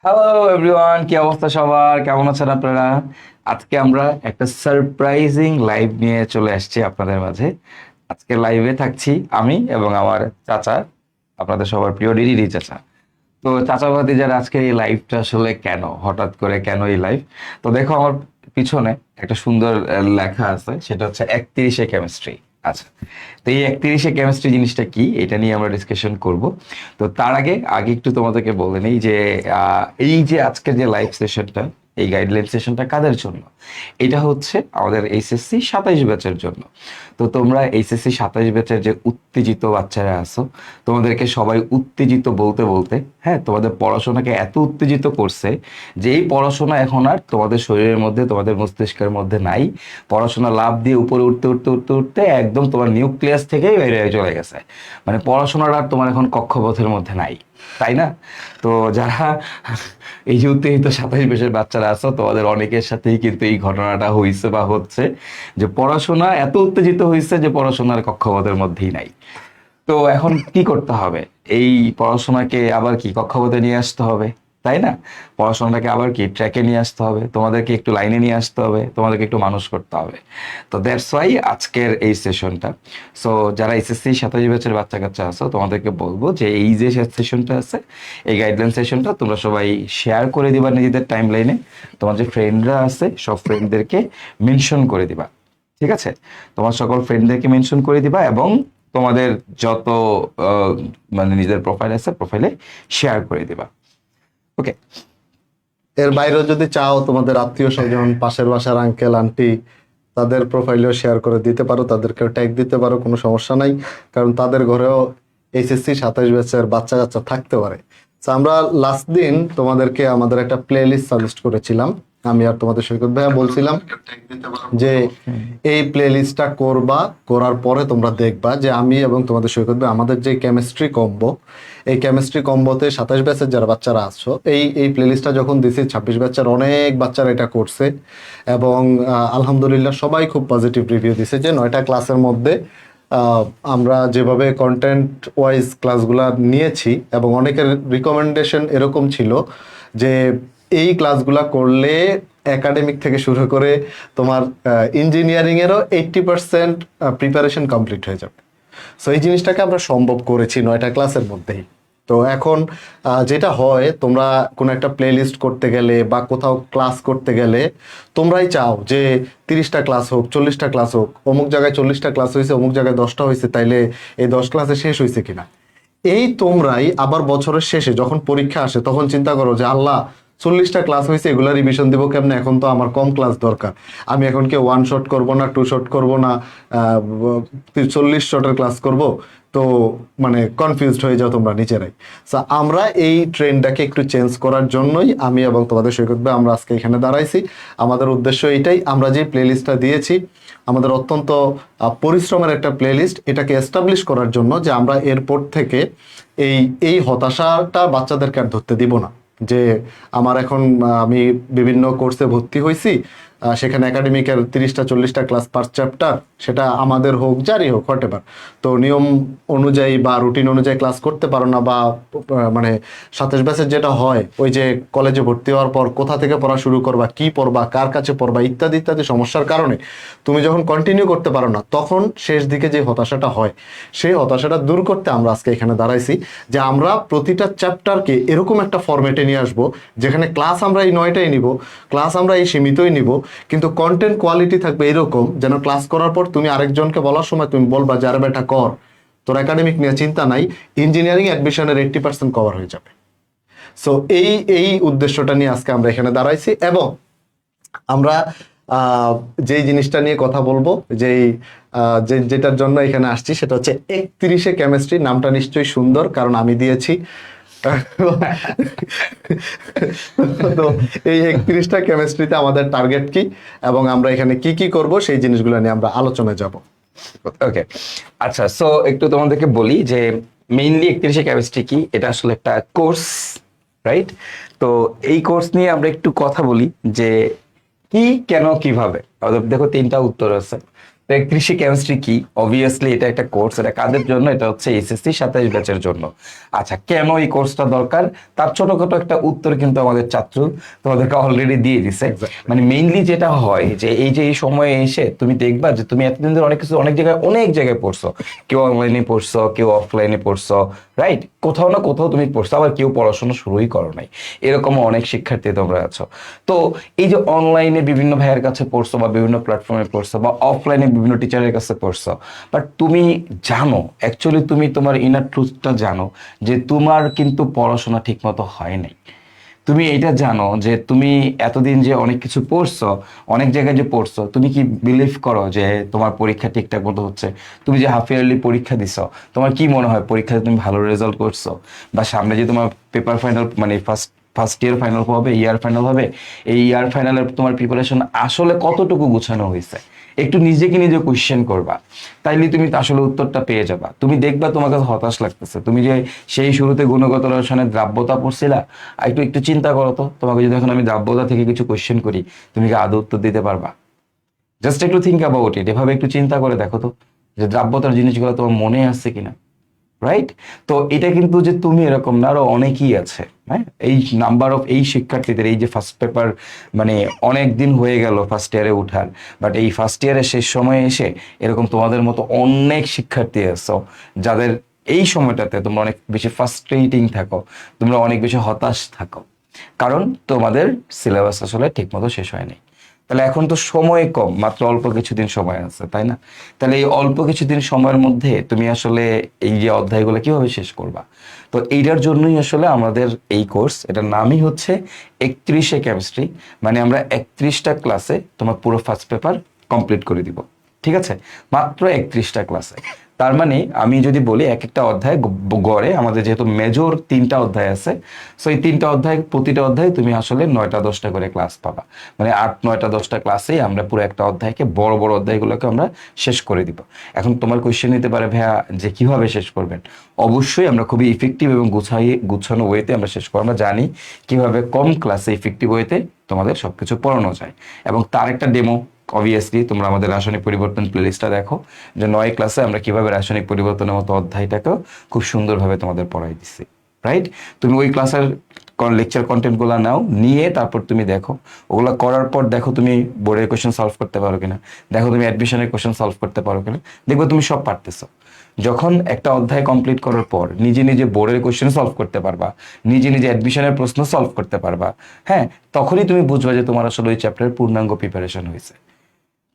Hello everyone, কি অবস্থা সবার? কেমন আছেন আপনারা? আজকে আমরা একটা সারপ্রাইজিং লাইভ নিয়ে চলে আসছি আপনাদের মাঝে। আজকে লাইভে থাকছি আমি এবং আমার চাচা, আপনাদের সবার প্রিয় ডিডি চাচা। তো চাচা ভাতিজার আজকের এই লাইভটা আসলে কেন, হঠাৎ করে কেন এই লাইভ? তো দেখো আমার পিছনে একটা সুন্দর লেখা আছে, সেটা হচ্ছে 31-এ কেমিস্ট্রি। আচ্ছা, তো এই 31-এ কেমিস্ট্রি জিনিসটা কি, এটা নিয়ে আমরা ডিসকাশন করব। তো তার আগে আগে একটু তোমাদেরকে বলে নেই যে এই যে আজকের যে লাইভ সেশনটা, এই গাইডলাইন সেশনটা কাদের জন্য? এটা হচ্ছে আমাদের এইচএসসি 27 ব্যাচের জন্য। তো তোমরা এইচএসসি 27 ব্যাচের যে উত্তেজিত বাচ্চারা আছো, তোমাদেরকে সবাই উত্তেজিত বলতে বলতে, হ্যাঁ, তোমাদের পড়াশোনাকে এত উত্তেজিত করছে যে এই পড়াশোনা এখন আর তোমাদের শরীরের মধ্যে, তোমাদের মস্তিষ্কের মধ্যে নাই। পড়াশোনা লাভ দিয়ে উপরে উঠতে উঠতে উঠতে উঠতে একদম তোমার নিউক্লিয়াস থেকেই বাইরে হয়ে চলে গেছে। মানে পড়াশোনাটা আর তোমার এখন কক্ষপথের মধ্যে নাই, তাই না? তো যারা এই যে উত্তেজিত 27 বছরের বাচ্চারা আছো, তোমাদের অনেকের সাথেই কিন্তু এই ঘটনাটা হয়েছে বা হচ্ছে, যে পড়াশোনা এত উত্তেজিত হয়েছে যে পড়াশোনার কক্ষপথের মধ্যেই নাই। তো এখন কি করতে হবে? এই পড়াশোনাকে আবার কি কক্ষপথে নিয়ে আসতে হবে, তাই না? পড়াশোনাটাকে আবার কি ট্র্যাকে নিয়ে আসতে হবে, তোমাদেরকে একটু লাইনে নিয়ে আসতে হবে, তোমাদেরকে একটু মানুষ করতে হবে। তো দ্যাটস ওয়াই আজকের এই সেশনটা। সো যারা এসএসসি 27 ব্যাচের বাচ্চা কাচ্চা আছো, তোমাদেরকে বলবো যে এই যে সেশনটা আছে, এই গাইডলাইন সেশনটা তোমরা সবাই শেয়ার করে দিবা নিজেদের টাইম লাইনে। তোমার যে ফ্রেন্ডরা আছে সব ফ্রেন্ডদেরকে মেনশন করে দিবা, ঠিক আছে? তোমার সকল ফ্রেন্ডদেরকে মেনশন করে দিবা এবং তোমাদের যত আহ, মানে নিজের প্রোফাইল আছে প্রোফাইলে শেয়ার করে দিবা। ওকে। এর বাইরেও যদি চাও তোমাদের আত্মীয় স্বজন, পাশের বাসার আঙ্কেল আন্টি, তাদের প্রোফাইলেও শেয়ার করে দিতে পারো, তাদেরকেও ট্যাগ দিতে পারো, কোনো সমস্যা নাই। কারণ তাদের ঘরেও এইচএসসি 27 ব্যাচের বাচ্চা কাচ্চা থাকতে পারে। তো আমরা লাস্ট দিন তোমাদেরকে আমাদের একটা প্লে লিস্ট সাজেস্ট করেছিলাম। আমি আর তোমাদের সৈকত ভাইয়া বলছিলাম যে এই প্লে লিস্টটা করবা, করার পরে তোমরা দেখবা যে আমি এবং তোমাদের সৈকত ভাই আমাদের যে কেমিস্ট্রি কম্বো, এই কেমিস্ট্রি কম্বোতে 27 ব্যাচের যারা বাচ্চারা আসছো, এই প্লে লিস্টটা যখন দিছি 26 ব্যাচের অনেক বাচ্চারা এটা করছে এবং আলহামদুলিল্লাহ সবাই খুব পজিটিভ রিভিউ দিছে যে 9টা ক্লাসের মধ্যে আহ, আমরা যেভাবে কন্টেন্ট ওয়াইজ ক্লাসগুলা নিয়েছি এবং অনেকের রিকমেন্ডেশন এরকম ছিল যে এই ক্লাসগুলা করলে একাডেমিক থেকে শুরু করে তোমার ইঞ্জিনিয়ারিংয়েরও 80% প্রিপারেশন কমপ্লিট হয়ে যাবে। সো এই জিনিসটাকে আমরা সম্ভব করেছি 9টা ক্লাসের মধ্যেই। তো এখন যেটা হয়, তোমরা কোনো একটা প্লে লিস্ট করতে গেলে বা কোথাও ক্লাস করতে গেলে তোমরাই চাও যে 30টা ক্লাস হোক, 40টা ক্লাস হোক, অমুক জায়গায় 40টা ক্লাস হয়েছে, অমুক জায়গায় 10টা হয়েছে, তাইলে এই 10 ক্লাসে শেষ হয়েছে কিনা। এই তোমরাই আবার বছরের শেষে যখন পরীক্ষা আসে তখন চিন্তা করো যে আল্লাহ, 40টা ক্লাস হয়েছে, এগুলা রিভিশন দিব কেমনে, এখন তো আমার কম ক্লাস দরকার। আমি এখন কি 1 শট করব না, 2 শট করব না, 40 শটের ক্লাস করব? তো মানে কনফিউজড হয়ে যাও তোমরা নিজেরাই। সো আমরা এই ট্রেন্ডটাকে একটু চেঞ্জ করার জন্যই আমি এবং তোমাদের সৈকত ভাই আমরা আজকে এখানে দাঁড়াইছি। আমাদের উদ্দেশ্য এইটাই, আমরা যে প্লে লিস্টটা দিয়েছি আমাদের অত্যন্ত পরিশ্রমের একটা প্লে লিস্ট, এটাকে এস্টাবলিশ করার জন্য যে আমরা এরপর থেকে এই এই হতাশাটা বাচ্চাদেরকে আর ধরতে দিব না। যে আমার এখন আমি বিভিন্ন কোর্সে ভর্তি হয়েছি, সেখানে একাডেমিকের 30টা 40টা ক্লাস পার চ্যাপ্টার, সেটা আমাদের হোক যারই হোক হোয়াট এভার, তো নিয়ম অনুযায়ী বা রুটিন অনুযায়ী ক্লাস করতে পারো না, বা মানে 27 ব্যাচের যেটা হয় ওই যে কলেজে ভর্তি হওয়ার পর কোথা থেকে পড়া শুরু করবা, কি পড়বা, কার কাছে পড়বা, ইত্যাদি ইত্যাদি সমস্যার কারণে তুমি যখন কন্টিনিউ করতে পারো না, তখন শেষ দিকে যে হতাশাটা হয়, সেই হতাশাটা দূর করতে আমরা আজকে এখানে দাঁড়াইছি যে আমরা প্রতিটা চ্যাপ্টারকে এরকম একটা ফরম্যাটে নিয়ে আসবো যেখানে ক্লাস আমরা এই 9টাই নিব, ক্লাস আমরা এই সীমিতই নিব, কিন্তু কন্টেন্ট কোয়ালিটি থাকবে এরকম যেন ক্লাস করার পর তুমি আরেকজনকে বলার সময় তুমি বলবা যে আরে বেটা কর, তোর একাডেমিক নিয়ে চিন্তা নাই, ইঞ্জিনিয়ারিং অ্যাডমিশনের 80% কভার হয়ে যাবে। সো এই এই উদ্দেশ্যটা নিয়ে আজকে আমরা এখানে দাঁড়াইছি এবং আমরা যেই জিনিসটা নিয়ে কথা বলবো, যেই যেটার জন্য এখানে আসছি, সেটা হচ্ছে 31-এ কেমিস্ট্রি। নামটা নিশ্চয়ই সুন্দর, কারণ আমি দিয়েছি। তো এই 31টা কেমিস্ট্রিতে আমাদের টার্গেট কি এবং আমরা এখানে কি কি করব সেই জিনিসগুলো নিয়ে আমরা আলোচনায় যাব। ওকে, আচ্ছা, সো একটু তোমাদেরকে বলি যে মেইনলি 31-এ কেমিস্ট্রি কি, এটা আসলে একটা কোর্স, রাইট? তো এই কোর্স নিয়ে আমরা একটু কথা বলি যে কি, কেন, কিভাবে। দেখো 3টা উত্তর আছে। তো কৃষি কেমিস্ট্রি কি? অবভিয়াসলি এটা একটা কোর্স, এটা কাদের জন্য? এটা হচ্ছে এসএসসি 27 ব্যাচের জন্য। আচ্ছা, কেন এই কোর্সটা দরকার, তার ছোটখাটো একটা উত্তর কিন্তু আমাদের ছাত্র তোমাদেরকে অলরেডি দিয়ে দিছে। মানে মেইনলি যেটা হয় যে এই সময়ে এসে তুমি দেখবা যে তুমি এতদিন ধরে অনেক কিছু অনেক জায়গায় পড়ছো, কেউ অনলাইনে পড়ছো, কেউ অফলাইনে পড়ছো, রাইট? কোথাও না কোথাও তুমি পড়ছো, আবার কেউ পড়াশোনা শুরুই করো নাই, এরকম অনেক শিক্ষার্থী তোমরা আছো। তো এই যে অনলাইনে বিভিন্ন ভাইয়ের কাছে পড়ছো বা বিভিন্ন প্ল্যাটফর্মে পড়ছো বা অফলাইনে বিভিন্ন টিচারের কাছে পড়ছো, বাট তুমি জানো, অ্যাকচুয়ালি তুমি তোমার ইনার ট্রুথটা জানো যে তোমার কিন্তু পড়াশোনা ঠিক মতো হয় নাই। তুমি এটা জানো যে তুমি এতদিন যে অনেক কিছু পড়ছো, অনেক জায়গায় যে পড়ছো, তুমি কি বিলিভ করো যে তোমার পরীক্ষা ঠিকঠাক মতো হচ্ছে? তুমি যে হাফ ইয়ারলি পরীক্ষা দিছো, তোমার কি মনে হয় পরীক্ষাতে তুমি ভালো রেজাল্ট করছো? বা সামনে যে তোমার পেপার ফাইনাল, মানে ফার্স্ট ইয়ার ফাইনাল হবে, ইয়ার ফাইনাল হবে, এই ইয়ার ফাইনালের তোমার প্রিপারেশন আসলে কতটুকু গুছানো হয়েছে? একটু নিজেকে নিজে কোয়েশ্চেন করবা, তাইলে তুমি তো আসলে উত্তরটা পেয়ে যাবা। তুমি দেখবা তোমার কাছে হতাশ লাগতেছে, তুমি যে সেই শুরুতে গুণগত রসায়নের দ্রাব্যতা পড়ছিলা, আর একটু একটু চিন্তা করো তো, তোমাকে যদি এখন আমি দ্রাব্যতা থেকে কিছু কোয়েশ্চেন করি, তুমি কি আদৌ উত্তর দিতে পারবা? জাস্ট একটু থিঙ্ক অ্যাবাউট ইট, এভাবে একটু চিন্তা করে দেখো তো যে দ্রাব্যতার জিনিসগুলো তোমার মনে আসছে কিনা, রাইট? তো এটা কিন্তু যে তুমি এরকম না, আরো অনেকেই আছে। হ্যাঁ, এই নাম্বার অফ এই শিক্ষার্থীদের, এই যে ফার্স্ট পেপার, মানে অনেক দিন হয়ে গেল ফার্স্ট ইয়ারে উঠার, বাট এই ফার্স্ট ইয়ারের শেষ সময়ে এসে এরকম তোমাদের মতো অনেক শিক্ষার্থী আছো, যাদের এই সময়টাতে তোমরা অনেক বেশি ফ্রাস্ট্রেটিং থাকো, তোমরা অনেক বেশি হতাশ থাকো, কারণ তোমাদের সিলেবাস আসলে ঠিক মতো শেষ হয়নি। তাহলে এখন তো সময় কম, মাত্র অল্প কিছুদিন সময় আছে, তাই না? তাহলে এই অল্প কিছুদিন সময়ের মধ্যে তুমি আসলে এই যে অধ্যায়গুলো কিভাবে শেষ করবা? তো এইটার জন্যই আসলে আমাদের এই কোর্স, এটার নামই হচ্ছে 31 কেমিস্ট্রি। মানে আমরা 31টা ক্লাসে তোমার পুরো ফার্স্ট পেপার কমপ্লিট করে দিব, ঠিক আছে? মাত্র 31টা ক্লাসে। তার মানে আমি যদি বলি এক একটা অধ্যায় গড়ে আমাদের যেহেতু মেজর 3টা অধ্যায় আছে, সো এই 3টা অধ্যায়, প্রতিটা অধ্যায় তুমি আসলে 9টা 10টা করে ক্লাস পাবা। মানে 8 9টা 10টা ক্লাসেই আমরা পুরো একটা অধ্যায়কে, বড় বড় অধ্যায়গুলোকে আমরা শেষ করে দিব। এখন তোমার কোয়েশ্চেন নিতে পারে ভাইয়া যে কিভাবে শেষ করবেন? অবশ্যই আমরা খুবই ইফেক্টিভ এবং গুছানো ওয়েতে আমরা শেষ করব। আমরা জানি কিভাবে কম ক্লাসে ইফেক্টিভ ওয়েতে তোমাদের সবকিছু পড়ানো যায়, এবং তার একটা ডেমো অবভিয়াসলি তোমরা আমাদের রাসায়নিক পরিবর্তন প্লেলিস্টটা দেখো, যে 9 ক্লাসে আমরা কিভাবে রাসায়নিক পরিবর্তনের মতো অধ্যায়টাকেও খুব সুন্দরভাবে তোমাদের পড়াই দিচ্ছি, রাইট? তুমি ওই ক্লাসের লেকচার কন্টেন্টগুলো নাও, নিয়ে তারপর তুমি দেখো, ওগুলো করার পর দেখো তুমি বোর্ডের কোয়েশ্চেন সলভ করতে পারো কিনা, দেখো তুমি অ্যাডমিশনের কোয়েশ্চেন সলভ করতে পারো কিনা, দেখবে তুমি সব পারতেছো। যখন একটা অধ্যায় কমপ্লিট করার পর নিজে নিজে বোর্ডের কোয়েশ্চেন সলভ করতে পারবা, নিজে নিজে অ্যাডমিশনের প্রশ্ন সলভ করতে পারবা, হ্যাঁ, তখনই তুমি বুঝবা যে তোমার আসলে ওই চ্যাপ্টারের পূর্ণাঙ্গ প্রিপারেশন হয়েছে।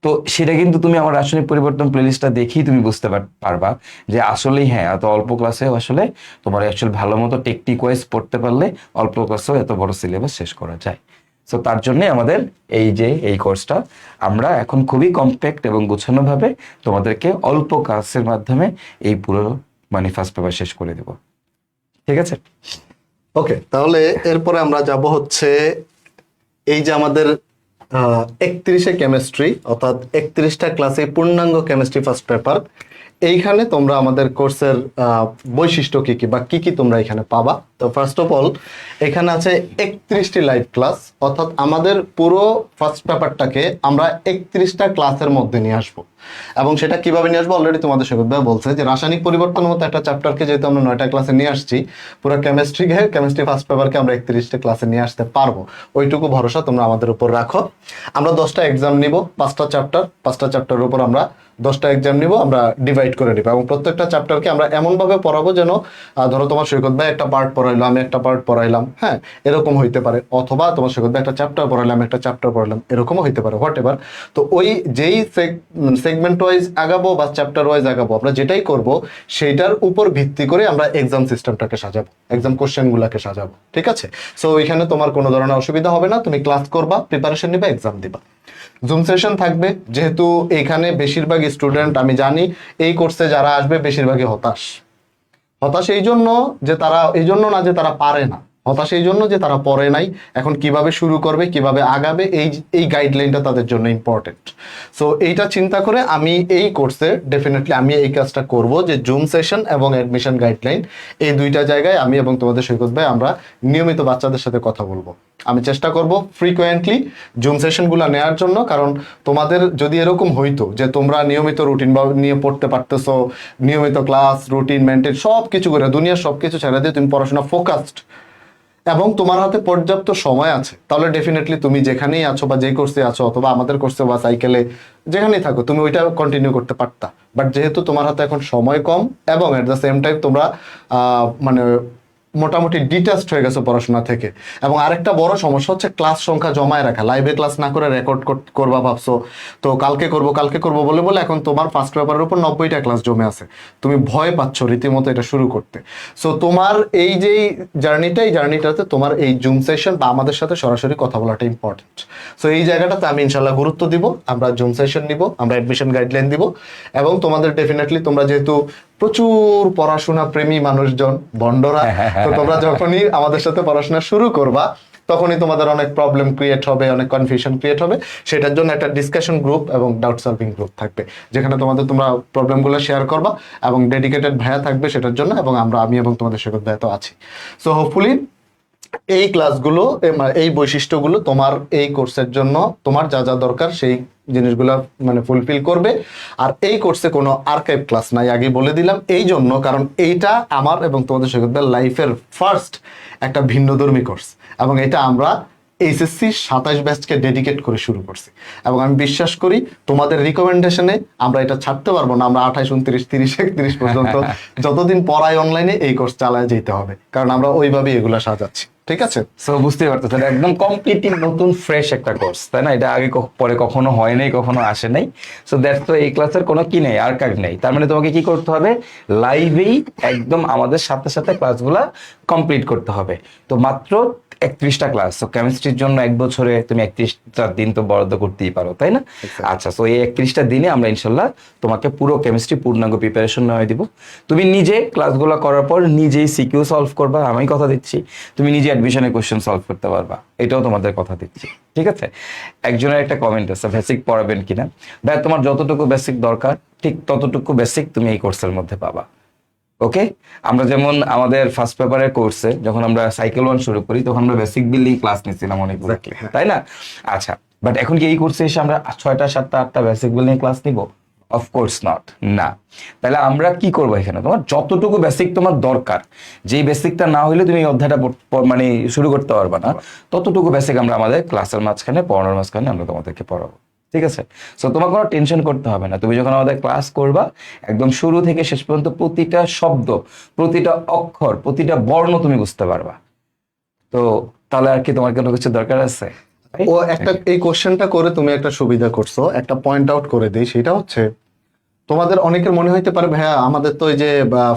তো সেটা কিন্তু তুমি আমার রাসায়নিক পরিবর্তন প্লেলিস্টটা দেখেই তুমি বুঝতে পারবা যে আসলেই হ্যাঁ, এত অল্প ক্লাসেও আসলে তোমার অ্যাকচুয়ালি ভালো মতো টেকনিক ওয়াইজ পড়তে পারলে অল্প ক্লাসেও এত বড় সিলেবাস শেষ করা যায়। সো তার জন্যই আমাদের এই কোর্সটা আমরা এখন খুবই কম্প্যাক্ট এবং গোছানোভাবে তোমাদেরকে অল্প ক্লাসের মাধ্যমে এই পুরো মানে ফার্স্ট পেপার শেষ করে দেব, ঠিক আছে? ওকে, তাহলে এরপরে আমরা যাব হচ্ছে এই যে আমাদের 31 কেমিস্ট্রি, অর্থাৎ 31টা ক্লাসে পূর্ণাঙ্গ কেমিস্ট্রি ফার্স্ট পেপার। এইখানে তোমরা আমাদের কোর্সের বৈশিষ্ট্য কি কি বা কি কি তোমরা এখানে পাবা। তো ফার্স্ট অফ অল এখানে আছে 31টি লাইভ ক্লাস, অর্থাৎ আমাদের পুরো ফার্স্ট পেপারটাকে আমরা 31টা ক্লাসের মধ্যে নিয়ে আসবো। এবং সেটা কিভাবে নিয়ে আসবো অলরেডি তোমাদের সৈকত ভাই বলছে যে রাসায়নিক পরিবর্তনের মতো একটা চ্যাপ্টারকে যেহেতু আমরা 9টা ক্লাসে নিয়ে আসছি, পুরো কেমিস্ট্রি ফার্স্ট পেপারকে আমরা 31টা ক্লাসে নিয়ে আসতে পারবো, ওইটুকু ভরসা তোমরা আমাদের উপর রাখো। আমরা 10টা এক্সাম নিব, 5টা চ্যাপ্টারের উপর আমরা 10টা এক্সাম নিব, আমরা ডিভাইড করে নিব, এবং প্রত্যেকটা চ্যাপ্টারকে আমরা এমনভাবে পড়াবো যেন ধরো তোমার সৈকত ভাই একটা পার্ট পড়াইলো, আমি একটা পার্ট পড়াইলাম, হ্যাঁ, এরকম হইতে পারে, অথবা তোমার সৈকত ভাই একটা চ্যাপ্টার পড়াইলাম, একটা চ্যাপ্টার পড়াইলাম, এরকমও হইতে পারে, হোয়াট এভার। তো ওই যেই সেগমেন্ট ওয়াইজ আগাবো বা চ্যাপ্টার ওয়াইজ আগাবো, আমরা যেটাই করব সেইটার উপর ভিত্তি করে আমরা এক্সাম সিস্টেমটাকে সাজাবো, এক্সাম কোশ্চেনগুলোকে সাজাবো, ঠিক আছে? সো এখানে তোমার কোনো ধরনের অসুবিধা হবে না, তুমি ক্লাস করবা, প্রিপারেশন নিবা, এক্সাম দিবা। জুম সেশন থাকবে, যেহেতু এখানে বেশিরভাগ স্টুডেন্ট আমি জানি এই কোর্সে যারা আসবে বেশিরভাগই হতাশ। এই জন্য যে তারা, এই জন্য না যে তারা পারে না, হতাশ এই জন্য যে তারা পড়ে নাই, এখন কিভাবে শুরু করবে, কিভাবে আগাবে, এই গাইডলাইনটা তাদের জন্য ইম্পর্টেন্ট। সো এইটা চিন্তা করে আমি এই কোর্সে ডেফিনেটলি আমি এই কাজটা করব যে জুম সেশন এবং অ্যাডমিশন গাইডলাইন এই দুইটা জায়গায় আমি এবং তোমাদের সৈকত ভাই আমরা নিয়মিত বাচ্চাদের সাথে কথা বলবো। আমি চেষ্টা করব ফ্রিকোয়েন্টলি জুম সেশনগুলো নেওয়ার জন্য, কারণ তোমাদের যদি এরকম হইতো যে তোমরা নিয়মিত রুটিন বা নিয়ে পড়তে পারতেছো, নিয়মিত ক্লাস রুটিন মেনটেন সব কিছু করে দুনিয়ার সব কিছু ছেড়ে দিয়ে তুমি পড়াশোনা ফোকাসড এবং তোমার হাতে পর্যাপ্ত সময় আছে, তাহলে ডেফিনেটলি তুমি যেখানেই আছো বা যে কোর্সে আছো অথবা আমাদের কোর্সে বা সাইকেলে যেখানেই থাকো তুমি ওইটা কন্টিনিউ করতে পারতা। বাট যেহেতু তোমার হাতে এখন সময় কম এবং এট দ্য সেম টাইম তোমরা মানে মোটামুটি ডিটাচড হয়ে গেছে পড়াশোনা থেকে, এবং আরেকটা বড় সমস্যা হচ্ছে ক্লাস সংখ্যা জমায় রাখা, লাইভে ক্লাস না করে রেকর্ড করবা ভাবছো, তো কালকে করবো বলে বলে এখন তোমার ফার্স্ট পেপারের উপর 90টা ক্লাস জমে আছে, তুমি ভয় পাচ্ছ রীতিমতো এটা শুরু করতে। সো তোমার এই যে জার্নিটাতে তোমার এই জুম সেশন বা আমাদের সাথে সরাসরি কথা বলাটা ইম্পর্টেন্ট। সো এই জায়গাটাতে আমি ইনশাল্লাহ গুরুত্ব দিব, আমরা জুম সেশন নিব, আমরা অ্যাডমিশন গাইডলাইন দিব, এবং তোমাদের ডেফিনেটলি তোমরা যেহেতু প্রচুর পড়াশোনা প্রেমী মানুষজন বন্ডরা, তো তোমরা যখনই আমাদের সাথে পড়াশোনা শুরু করবা তখনই তোমাদের অনেক প্রবলেম ক্রিয়েট হবে, অনেক কনফিউশন ক্রিয়েট হবে। সেটার জন্য একটা ডিসকাশন গ্রুপ এবং ডাউট সলভিং গ্রুপ থাকবে, যেখানে তোমরা প্রবলেমগুলো শেয়ার করবা এবং ডেডিকেটেড ভাইয়া থাকবে সেটার জন্য, এবং আমি এবং তোমাদের সৈকত ভাইয়া তো আছি। সো হোপফুলি এই ক্লাসগুলো এই বৈশিষ্ট্যগুলো তোমার এই কোর্সের জন্য তোমার যা যা দরকার সেই জিনিসগুলো মানে ফুলফিল করবে। আর এই কোর্সে কোনো আর্কাইভ ক্লাস নাই, আগে বলে দিলাম, এই জন্য কারণ এইটা আমার এবং তোমাদের সৈকত ভাইয়ের লাইফের ফার্স্ট একটা ভিন্নধর্মী কোর্স, এবং এটা আমরা এইচএসসি 27 ব্যাচকে ডেডিকেট করে শুরু করছি, এবং আমি বিশ্বাস করি তোমাদের রিকমেন্ডেশনে আমরা এটা ছাড়তে পারবো না। আমরা 28, 29, 30, 31 পর্যন্ত যতদিন পড়াই অনলাইনে এই কোর্স চালায় যেতে হবে, কারণ আমরা ওইভাবেই এগুলো সাজাচ্ছি। ঠিক আছে, সো বুঝতে পারতেছেন একদম কমপ্লিটলি নতুন ফ্রেশ একটা কোর্স, তাই না? এটা আগে পরে কখনো হয় নাই, কখনো আসে নাই। সো দ্যাটস তো এই ক্লাসের কোনো কি নেই, আর্কাইভ নেই। তার মানে তোমাকে কি করতে হবে, লাইভেই একদম আমাদের সাথে সাথে ক্লাসগুলা কমপ্লিট করতে হবে। তো মাত্র 31টা ক্লাস, তো কেমিস্ট্রির জন্য 1 বছরে তুমি 31টা দিন তো বরাদ্দ করতেই পারো, তাই না? আচ্ছা, সো এই 31টা দিনে আমরা ইনশাল্লাহ তোমাকে পুরো কেমিস্ট্রি পূর্ণাঙ্গ প্রিপারেশন নেওয়া দিব। তুমি নিজে ক্লাসগুলো করার পর নিজেই সিকিউ সলভ করবা, আমি কথা দিচ্ছি। তুমি নিজে অ্যাডমিশনের কোশ্চেন সলভ করতে পারবা, এটাও তোমাদের কথা দিচ্ছি। ঠিক আছে, একজনের একটা কমেন্ট আছে বেসিক পড়াবেন কিনা। ভাই তোমার যতটুকু বেসিক দরকার ঠিক ততটুকু বেসিক তুমি এই কোর্সের মধ্যে পাবা। ওকে, আমরা যেমন আমাদের ফার্স্ট পেপারের কোর্সে যখন আমরা সাইকেল 1 শুরু করি তখন আমরা বেসিক বিল্ডিং ক্লাস নিয়েছিলাম অনেকগুলো, তাই না? আচ্ছা, বাট এখন কি এই কোর্সে এসে আমরা 6টা 7টা 8টা বেসিক বিল্ডিং ক্লাস নিব? অফকোর্স নট, না। তাহলে আমরা কি করবো এখানে, তোমার যতটুকু বেসিক তোমার দরকার, যেই বেসিকটা না হলে তুমি এই অধ্যায়টা মানে শুরু করতে পারবা না, ততটুকু বেসিক আমরা আমাদের ক্লাসের মাঝখানে পড়ানোর মাঝখানে আমরা তোমাদেরকে পড়াবো। ঠিক আছে, সো তোমার কোনো টেনশন করতে হবে না। তুমি যখন আমাদের ক্লাস করবা একদম শুরু থেকে শেষ পর্যন্ত প্রতিটা শব্দ, প্রতিটা অক্ষর, প্রতিটা বর্ণ তুমি বুঝতে পারবা। তো তাহলে আর কি তোমার কোনো কিছু দরকার আছে? ও একটা এই কোশ্চেনটা করে তুমি একটা সুবিধা করছো, একটা পয়েন্ট আউট করে দিই। সেটা হচ্ছে তোমাদের অনেকের মনে হইতে পারে ভাইয়া আমাদের তো এই যে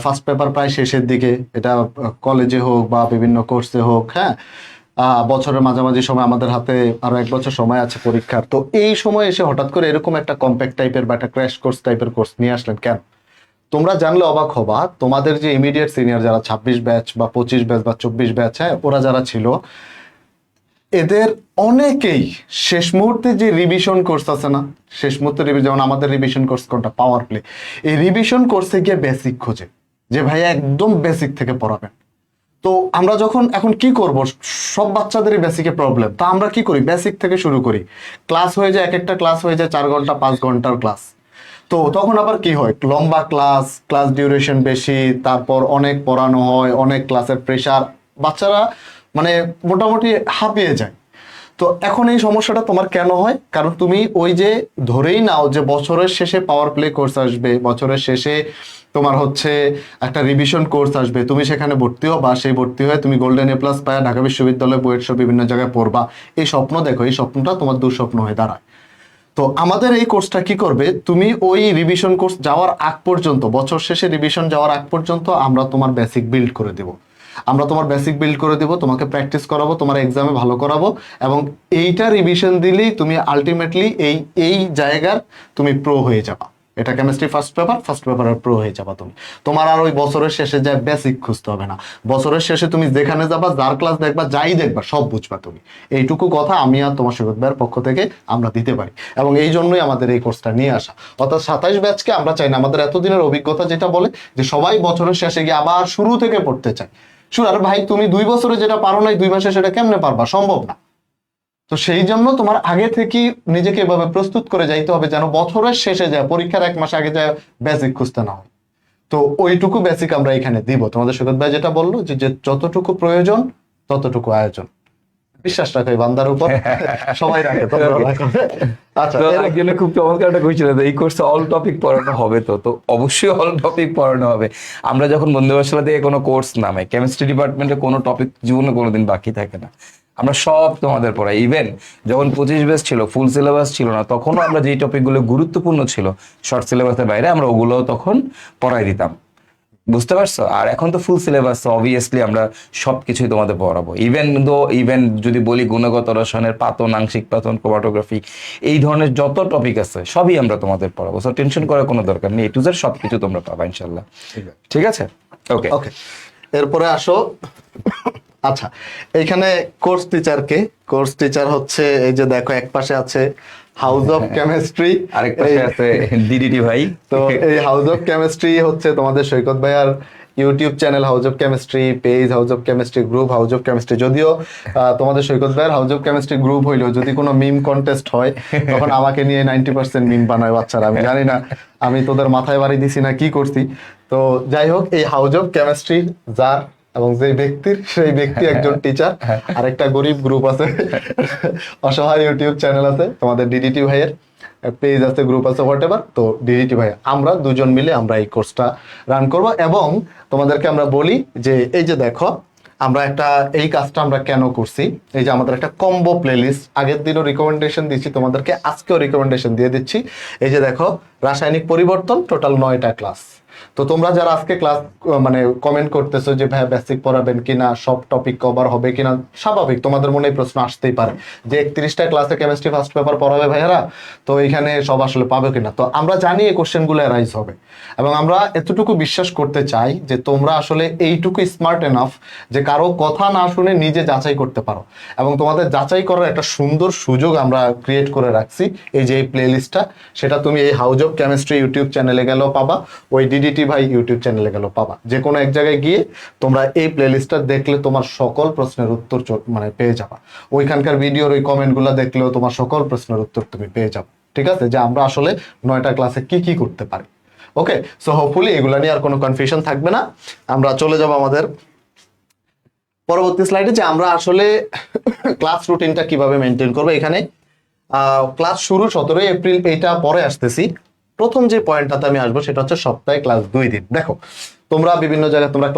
ফার্স্ট পেপার প্রায় শেষের দিকে, এটা কলেজে হোক বা বিভিন্ন কোর্সে হোক, হ্যাঁ, বছরের মাঝামাঝি সময় আমাদের হাতে আরো 1 বছর সময় আছে পরীক্ষার, তো এই সময় এসে হঠাৎ করে এরকম একটা কম্প্যাক্ট টাইপের বা একটা ক্র্যাশ কোর্স টাইপের কোর্স নিয়ে আসলেন কেন? তোমরা জানলে অবাক হবা, তোমাদের যে ইমিডিয়েট সিনিয়র যারা 26 ব্যাচ বা 25 ব্যাচ বা 24 ব্যাচ, হ্যাঁ, ওরা যারা ছিল এদের অনেকেই শেষ মুহূর্তে যে রিভিশন কোর্স আছে না, শেষ মুহূর্তে যেমন আমাদের রিভিশন কোর্স কোনটা, পাওয়ার প্লে, এই রিভিশন কোর্সে গিয়ে বেসিক খোঁজে যে ভাইয়া একদম বেসিক থেকে পড়াবেন। তো আমরা যখন এখন কি করব, সব বাচ্চাদেরই বেসিকে প্রবলেম, তা আমরা কি করি, বেসিক থেকে শুরু করি। ক্লাস হয়ে যায়, এক একটা ক্লাস হয়ে যায় 4 ঘন্টা 5 ঘন্টার ক্লাস। তো তখন আবার কি হয়, লম্বা ক্লাস ডিউরেশন বেশি, তারপর অনেক পড়ানো হয়, অনেক ক্লাসের প্রেশার, বাচ্চারা মানে মোটামুটি হাঁপিয়ে যায়। তো এখন এই সমস্যাটা তোমার কেন হয়, কারণ তুমি ওই যে ধরেই নাও যে বছরের শেষে পাওয়ার প্লে কোর্স আসবে, বছরের শেষে তোমার হচ্ছে একটা রিভিশন কোর্স আসবে, তুমি সেখানে ভর্তি হবা, সেই ভর্তি হয়ে তুমি গোল্ডেন এ প্লাস পায় ঢাকা বিশ্ববিদ্যালয় বুয়েট সহ বিভিন্ন জায়গায় পড়বা। এই স্বপ্ন দেখো, এই স্বপ্নটা তোমার দুঃস্বপ্ন হয়ে দাঁড়ায়। তো আমাদের এই কোর্সটা কি করবে, তুমি ওই রিভিশন কোর্স যাওয়ার আগ পর্যন্ত, বছর শেষে রিভিশন যাওয়ার আগ পর্যন্ত আমরা তোমার বেসিক বিল্ড করে দেব, তোমাকে প্র্যাকটিস করাবো, তোমার এক্সামে ভালো করাবো, এবং এইটা রিভিশন দিলেই তুমি আলটিমেটলি এই জায়গার তুমি প্রো হয়ে যাবা। এটা কেমিস্ট্রি ফার্স্ট পেপারের প্রো হয়ে যাবা তুমি। তোমার আর ওই বছরের শেষে যায় বেসিক খুঁজতে হবে না। বছরের শেষে তুমি যেখানে যাবা, যার ক্লাস দেখবা, যাই দেখবা, সব বুঝবা তুমি। এইটুকু কথা আমি আর তোমার সৈকত ভাইয়ের পক্ষ থেকে আমরা দিতে পারি, এবং এই জন্যই আমাদের এই কোর্সটা নিয়ে আসা। অর্থাৎ 27 ব্যাচকে আমরা চাই না, আমাদের এতদিনের অভিজ্ঞতা যেটা বলে যে সবাই বছরের শেষে গিয়ে আবার শুরু থেকে পড়তে চায়। আর ভাই তুমি 2 বছরে যেটা পারো নাই 2 মাসে সেটা কেমনে পারবা? সম্ভব না। তো সেই জন্য তোমার আগে থেকে নিজেকে এভাবে প্রস্তুত করে যাইতে হবে যেন বছরের শেষে যায়, পরীক্ষার 1 মাস আগে যায় বেসিক খুঁজতে না হয়। তো ওইটুকু বেসিক আমরা এখানে দিব। তোমাদের সৈকত ভাই যেটা বললো যে যতটুকু প্রয়োজন ততটুকু আয়োজন। বিশ্বাস রাখো এই বান্দার উপর, সবাই রাখে, তোমরাও রাখো। আচ্ছা, তো একজনে খুব চমৎকার একটা কইছিল যে এই কোর্সে অল টপিক পড়ানো হবে, তো অবশ্যই অল টপিক পড়ানো হবে। আমরা যখন বন্ধুবাসলা থেকে কোনো কোর্স নামে, কেমিস্ট্রি ডিপার্টমেন্টে কোনো টপিক জীবনে কোনোদিন বাকি থাকে না, আমরা সব তোমাদের পড়াই। ইভেন যখন 25 ব্যাচ ছিল, ফুল সিলেবাস ছিল না, তখনও আমরা যেই টপিকগুলো গুরুত্বপূর্ণ ছিল শর্ট সিলেবাসের বাইরে, আমরা ওগুলোও তখন পড়াই দিতাম। বুঝতে পারছো? আর এখন তো ফুল সিলেবাস, অবভিয়াসলি আমরা সবকিছুই তোমাদের পড়াবো। ইভেন যদি বলি গুণগত রসায়নের পাতন, আংশিক পাতন, ক্রোমাটোগ্রাফি, এই ধরনের যত টপিক আছে সবই আমরা তোমাদের পড়াবো। সো টেনশন করার কোনো দরকার নেই, টু জেড সবকিছু তোমরা পাবা ইনশাল্লাহ। ঠিক আছে, ওকে ওকে। এরপরে আসো, আচ্ছা এইখানে কোর্স টিচার হচ্ছে এই যে দেখো, এক পাশে আছে হাউস অফ কেমিস্ট্রি, আরেক পাশে আছে ডিডিটি ভাই। তো এই হাউস অফ কেমিস্ট্রি হচ্ছে তোমাদের সৈকত ভাইয়ার YouTube channel house of chemistry, page house of chemistry, group house of chemistry. যদিও তোমাদের সৈকত ভাইয়ার হাউস অফ কেমিস্ট্রি গ্রুপ হইলেও যদি কোনো মিম কন্টেস্ট হয় তখন আমাকে নিয়ে 90% মিম বানায় বাচ্চারা। আমি জানি না আমি তোদের মাথায় বাড়ি দিছি না কি করছি। তো যাই হোক, এই হাউস অফ কেমিস্ট্রি যার এবং যে ব্যক্তির, সেই ব্যক্তি একজন টিচার। আরেকটা গরিব গ্রুপ আছে, অসহায় ইউটিউব চ্যানেল আছে তোমাদের ডিডিটি ভাইয়ের, পেজ আছে, গ্রুপ আছে, হোয়াটএভার। তো ডিডিটি ভাই আমরা দুজন মিলে আমরা এই কোর্সটা রান করব। এবং তোমাদেরকে আমরা বলি যে এই যে দেখো, আমরা এই কাজটা আমরা কেন করছি, এই যে আমাদের একটা কম্বো প্লেলিস্ট, আগের দিনও রিকমেন্ডেশন দিচ্ছি তোমাদেরকে, আজকেও রিকমেন্ডেশন দিয়ে দিচ্ছি। এই যে দেখো, রাসায়নিক পরিবর্তন, টোটাল 9টা ক্লাস। তো তোমরা যারা আজকে ক্লাস মানে কমেন্ট করতেছো যে ভাই বেসিক পড়াবেন কিনা, সব টপিক কভার হবে কিনা, স্বাভাবিক তোমাদের মনে এই প্রশ্ন আসতেই পারে যে 31টা ক্লাসে কেমিস্ট্রি ফার্স্ট পেপার পড়াবে ভাইয়ারা, তো এখানে সব আসলে পাবে কিনা। তো আমরা জানি এই কোশ্চেনগুলো অ্যারাইজ হবে, এবং আমরা এতটুকু বিশ্বাস করতে চাই যে তোমরা আসলে এইটুকু স্মার্ট এনাফ যে কারো কথা না শুনে নিজে যাচাই করতে পারো। এবং তোমাদের যাচাই করার একটা সুন্দর সুযোগ আমরা ক্রিয়েট করে রাখছি, এই যে এই প্লে লিস্টটা, সেটা তুমি এই হাউস অফ কেমিস্ট্রি ইউটিউব চ্যানেলে গেলেও পাবা, ওই ডিডিটি ভাই ইউটিউব চ্যানেলে গেলেও পাবা। যে কোনো এক জায়গায় গিয়ে তোমরা এই প্লে লিস্টটা দেখলে তোমার সকল প্রশ্নের উত্তর মানে পেয়ে যাবা। ওইখানকার ভিডিওর ওই কমেন্টগুলো দেখলেও তোমার সকল প্রশ্নের উত্তর তুমি পেয়ে যাবে। ঠিক আছে, যে আমরা আসলে 9টা ক্লাসে কি কি করতে পারি। ওকে, সো হোপফুলি এগুলা নিয়ে আর কোনো কনফিউশন থাকবে না। আমরা চলে যাব আমাদের পরবর্তী স্লাইডে, যে আমরা আসলে ক্লাস রুটিনটা কিভাবে মেনটেন করবো। এখানে ক্লাস শুরু 17 এপ্রিল, এইটা পরে আসতেছি। প্রথম যে পয়েন্টটাতে আমি আসবো সেটা হচ্ছে সপ্তাহে ক্লাস 2 দিন। দেখো তোমরা বিভিন্ন জায়গায় তোমরা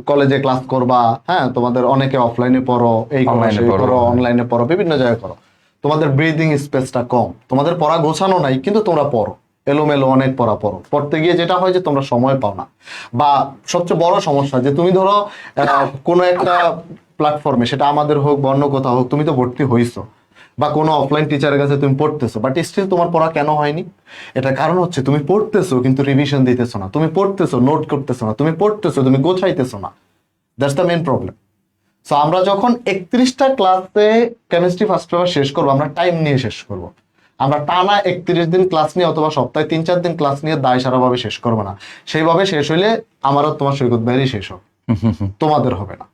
কলেজে ক্লাস করবা, হ্যাঁ, তোমাদের অনেকে অফলাইনে পড়ো, এই করো, অনলাইনে পড়ো, বিভিন্ন জায়গায় করো। তোমাদের ব্রিদিং স্পেসটা কম, তোমাদের পড়া গোছানো নাই, কিন্তু তোমরা পড়ো এলোমেলো, অনেক পড়ো। পড়তে গিয়ে যেটা হয় যে তোমরা সময় পাও না, বা সবচেয়ে বড় সমস্যা যে তুমি ধরো কোনো একটা প্ল্যাটফর্মে, সেটা আমাদের হোক বা অন্য কোথাও হোক, তুমি তো ভর্তি হইছো বা কোনো অফলাইন টিচারের কাছে তুমি পড়তেছো, বাট স্টিল তোমার পড়া কেন হয়নি? এটা কারণ হচ্ছে তুমি পড়তেছো কিন্তু রিভিশন দিতেছো না, তুমি পড়তেছো নোট করতেছো না, তুমি পড়তেছো তুমি গোছাইতেছো না। That's the main problem. So আমরা যখন 31টা ক্লাসে কেমিস্ট্রি ফার্স্ট পেপার শেষ করবো, আমরা টাইম নিয়ে শেষ করবো। আমরা টানা 31 দিন ক্লাস নিয়ে অথবা সপ্তাহে 3-4 দিন ক্লাস নিয়ে দায় সারাভাবে শেষ করবো না। সেইভাবে শেষ হইলে আমারও তোমার সৈকত ভাইয়েরই শেষ হবে, তোমাদের হবে না।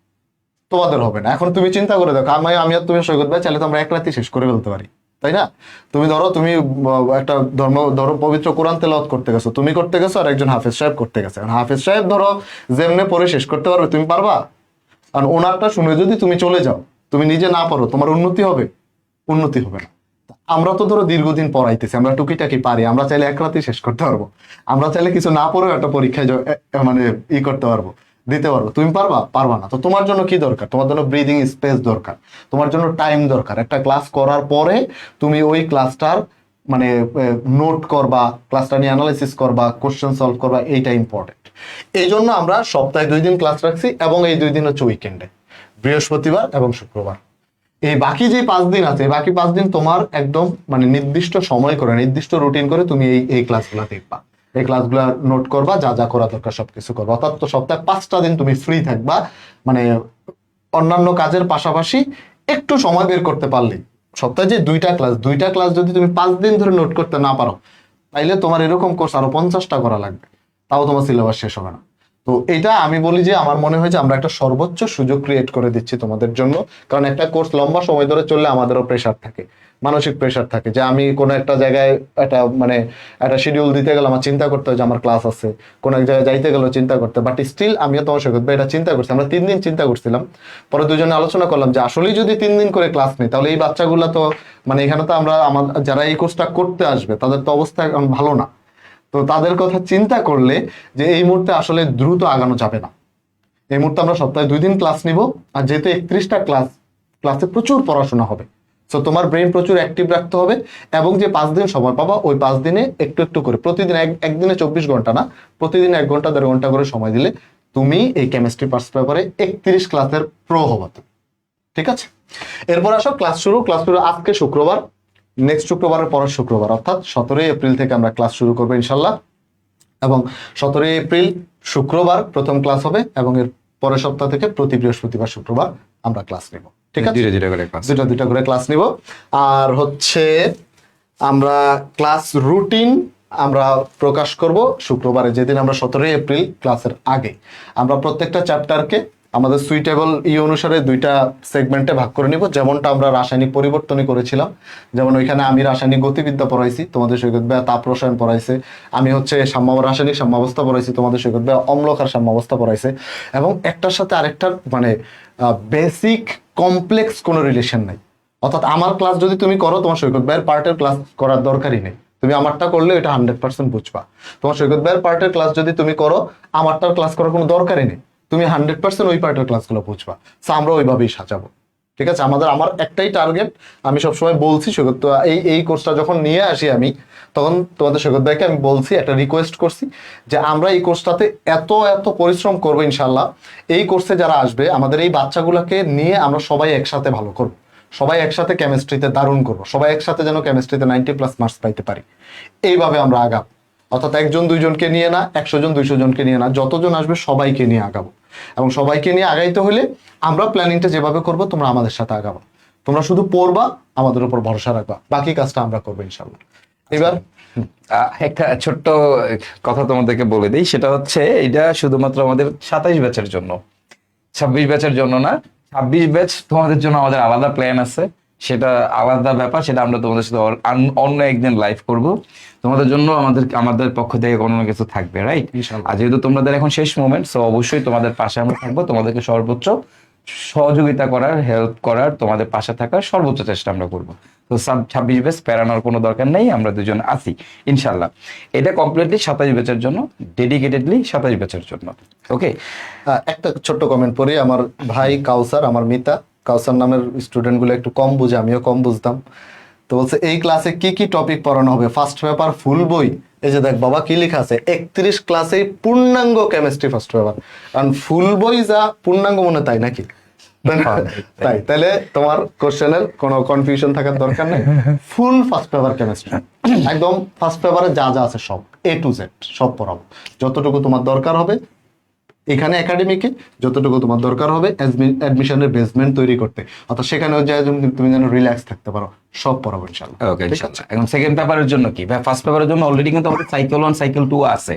এখন তুমি চিন্তা করে দেখো, আমি আর তুমি সৈকত ভাই চাইলে তো আমরা এক রাতে শেষ করে ফেলতে পারি, তাই না? তুমি একটা ধরো পবিত্র কোরআন তেলাওয়াত করতে গেছো, তুমি করতে গেছো, আর একজন হাফেজ সাহেব করতে গেছে। হাফেজ সাহেব ধরো যেমনে পড়ে শেষ করতে পারবে, তুমি পারবা? কারণ ওনারটা শুনে যদি তুমি চলে যাও, তুমি নিজে না পারো, তোমার উন্নতি হবে না। আমরা তো ধরো দীর্ঘদিন পড়াইতেছি, আমরা টুকিটাকি পারি, আমরা চাইলে এক রাতেই শেষ করতে পারবো। আমরা চাইলে কিছু না পড়েও একটা পরীক্ষায় মানে করতে পারবো, দিতে পারবো। তুমি পারবা না। তো তোমার জন্য কি দরকার? তোমার জন্য ব্রিদিং স্পেস দরকার, তোমার জন্য টাইম দরকার। একটা ক্লাস করার পরে তুমি ওই ক্লাসটার মানে নোট করবা, ক্লাসটা নিয়ে অ্যানালাইসিস করবা, কোশ্চেন সলভ করবা, এইটা ইম্পর্টেন্ট। এই জন্য আমরা সপ্তাহে 2 দিন ক্লাস রাখছি, এবং এই 2 দিন হচ্ছে উইকেন্ডে, বৃহস্পতিবার এবং শুক্রবার। এই বাকি যে 5 দিন আছে, বাকি 5 দিন তোমার একদম মানে নির্দিষ্ট সময় করে, নির্দিষ্ট রুটিন করে তুমি এই ক্লাসগুলো দেখবা। এই ক্লাসগুলো নোট করবা, যা যা করা দরকার সবকিছু করবা। অর্থাৎ তো সপ্তাহে 5টা দিন তুমি ফ্রি থাকবা, মানে অন্যান্য কাজের পাশাপাশি একটু সময় বের করতে পারলে। সপ্তাহে যে 2টা ক্লাস যদি তুমি 5 দিন ধরে নোট করতে না পারো, তাইলে তোমার এরকম কোর্স আরো 50টা করা লাগবে, তাও তোমার সিলেবাস শেষ হবে না। তো এটা আমি বলি যে আমার মনে হয় যে আমরা একটা সর্বোচ্চ সুযোগ ক্রিয়েট করে দিচ্ছি তোমাদের জন্য। কারণ একটা কোর্স লম্বা সময় ধরে চললে আমাদেরও প্রেশার থাকে, মানসিক প্রেশার থাকে, যে আমি কোনো একটা জায়গায় একটা মানে একটা শিডিউল দিতে গেলে আমার চিন্তা করতে হয় যে আমার ক্লাস আছে, কোনো এক জায়গায় যাইতে গেলেও চিন্তা করতে, বাট স্টিল আমিও তোমার সৈকত ভাই এটা চিন্তা করছি, আমরা 3 দিন চিন্তা করছিলাম, পরে দুজনে আলোচনা করলাম যে আসলেই যদি 3 দিন করে ক্লাস নেই তাহলে এই বাচ্চাগুলো তো মানে এখানে তো আমরা যারা এই কোর্সটা করতে আসবে তাদের তো অবস্থা এখন ভালো না। তো তাদের কথা চিন্তা করলে যে এই মুহূর্তে আসলে দ্রুত আগানো যাবে না। এই মুহূর্তে আমরা সপ্তাহে 2 দিন ক্লাস নিব, আর যেহেতু 31টা ক্লাসে প্রচুর পড়াশোনা হবে, সো তোমার ব্রেন প্রচুর অ্যাক্টিভ রাখতে হবে। এবং যে 5 দিন সময় পাবা, ওই 5 দিনে একটু একটু করে প্রতিদিন একদিনে 24 ঘন্টা না, প্রতিদিন 1 ঘন্টা 1.5 ঘন্টা করে সময় দিলে তুমি এই কেমিস্ট্রি পার্টস পেপারে 31 ক্লাসের প্রো হবা তুমি। ঠিক আছে, এরপর আসো ক্লাস শুরু আজকে শুক্রবার, নেক্সট শুক্রবারের পরের শুক্রবার অর্থাৎ 17 এপ্রিল থেকে আমরা ক্লাস শুরু করবো ইনশাল্লাহ। এবং 17 এপ্রিল শুক্রবার প্রথম ক্লাস হবে, এবং এর পরের সপ্তাহ থেকে প্রতি বৃহস্পতিবার শুক্রবার আমরা ক্লাস নেব। ঠিক আছে, দুইটা করে ক্লাস, দুটা করে ক্লাস নিব। আর হচ্ছে আমরা ক্লাস রুটিন আমরা প্রকাশ করব শুক্রবারে, যেদিন আমরা 17 এপ্রিল ক্লাসের আগে আমরা প্রত্যেকটা চ্যাপ্টারকে আমাদের সুইটেবল অনুসারে 2টা সেগমেন্টে ভাগ করে নিব, যেমনটা আমরা রাসায়নিক পরিবর্তনই করেছিলাম। যেমন ওইখানে আমি রাসায়নিক গতিবিদ্যা পড়াইছি, তোমাদের সৈকত ভাইয়া তাপ রসায়ন পড়াইছে, আমি হচ্ছে রাসায়নিক সাম্যাবস্থা পড়াইছি, তোমাদের সৈকত ভাইয়া অম্লক্ষার সাম্যাবস্থা পড়াইছে। এবং একটার সাথে আরেকটার মানে বেসিক কমপ্লেক্স কোনো রিলেশন নাই। অর্থাৎ আমার ক্লাস যদি তুমি করো, তোমার সৈকত ভাইয়ের পার্টের ক্লাস করার দরকারই নেই, তুমি আমারটা করলে এটা 100% বুঝবা। তোমার সৈকত ভাইয়ের পার্টের ক্লাস যদি তুমি করো, আমারটার ক্লাস করার কোনো দরকারই নেই, তুমি 100% ওই পার্টের ক্লাসগুলো বুঝবা। সো আমরা ওইভাবেই সাজাবো। ঠিক আছে, আমার একটাই টার্গেট, আমি সবসময় বলছি সৈকত, তো এই কোর্সটা যখন নিয়ে আসি আমি, তখন তোমাদের সৈকত ভাইকে আমি বলছি, একটা রিকোয়েস্ট করছি যে আমরা এই কোর্সটাতে এত পরিশ্রম করবো ইনশাল্লাহ। এই কোর্সে যারা আসবে আমাদের এই বাচ্চাগুলোকে নিয়ে আমরা সবাই একসাথে ভালো করবো, সবাই একসাথে কেমিস্ট্রিতে দারুণ করবো, সবাই একসাথে যেন কেমিস্ট্রিতে 90+ মার্কস পাইতে পারি, এইভাবে আমরা আগাবো। অর্থাৎ 1 জন 2 জনকে নিয়ে না, 100 জন 200 জনকে নিয়ে না, যতজন আসবে সবাইকে নিয়ে আগাবো। এবং সবাইকে নিয়ে আগাইতে হলে আমরা প্ল্যানিংটা যেভাবে করবো তোমরা আমাদের সাথে আগাবো, তোমরা শুধু পড়বা, আমাদের উপর ভরসা রাখবা, বাকি কাজটা আমরা করবো ইনশাল্লাহ। এবার একটা ছোট্ট কথা তোমাদেরকে বলে দিই, সেটা হচ্ছে এটা শুধুমাত্র আমাদের 27 ব্যাচের জন্য, 26 ব্যাচের জন্য না। 26 ব্যাচ তোমাদের জন্য আমাদের আলাদা প্ল্যান আছে, সেটা আলাদা ব্যাপার, সেটা আমরা তোমাদের সাথে অন্য একদিন লাইভ করব। তোমাদের জন্য আমাদের পক্ষ থেকে কোনো না কিছু থাকবে, রাইট? ইনশাল্লাহ। আর যেহেতু তোমাদের এখন শেষ মোমেন্ট, সো অবশ্যই তোমাদের পাশে আমরা থাকবো, তোমাদেরকে সর্বোচ্চ সহযোগিতা করার, হেল্প করার, তোমাদের পাশে থাকার সর্বোচ্চ চেষ্টা আমরা করবো। তো 26 ব্যাচ প্যারানোর কোনো দরকার নেই, আমরা দুজন আছি ইনশাল্লাহ। এটা কমপ্লিটলি 27 ব্যাচের জন্য, ডেডিকেটেডলি 27 ব্যাচের জন্য। ওকে, একটা ছোট্ট কমেন্ট পড়ি। আমার ভাই কাউসার, আমার মিতা কাউসার নামের স্টুডেন্ট গুলো একটু কম বুঝে, আমিও কম বুঝতাম। তো বলছে এই ক্লাসে কি কি টপিক পড়ানো হবে, ফার্স্ট পেপার ফুল বই। এই যে দেখ বাবা কি লেখা আছে, 31 ক্লাসে পূর্ণাঙ্গ কেমিস্ট্রি ফার্স্ট পেপার। কারণ ফুল বই যা পূর্ণাঙ্গ মনে তাই নাকি? তাই তাহলে তোমার কোশ্চেনের কোনো কনফিউশন থাকার দরকার নেই, ফুল ফার্স্ট পেপার কেমিস্ট্রি, একদম ফার্স্ট পেপারে যা যা আছে সব A to Z সব পড়াবো, যতটুকু তোমার দরকার হবে এখানে একাডেমিকে, যতটুকু তোমার দরকার হবে অ্যাডমিশনের বেসমেন্ট তৈরি করতে, অর্থাৎ সেখানেও যায় তুমি যেন রিল্যাক্স থাকতে পারো, সব পড়াবো ইনশাআল্লাহ। ওকে ইনশাআল্লাহ। এখন সেকেন্ড পেপারের জন্য কি ভাই, ফার্স্ট পেপারের জন্য অলরেডি কিন্তু আমাদের সাইকেল 1 সাইকেল 2 আছে,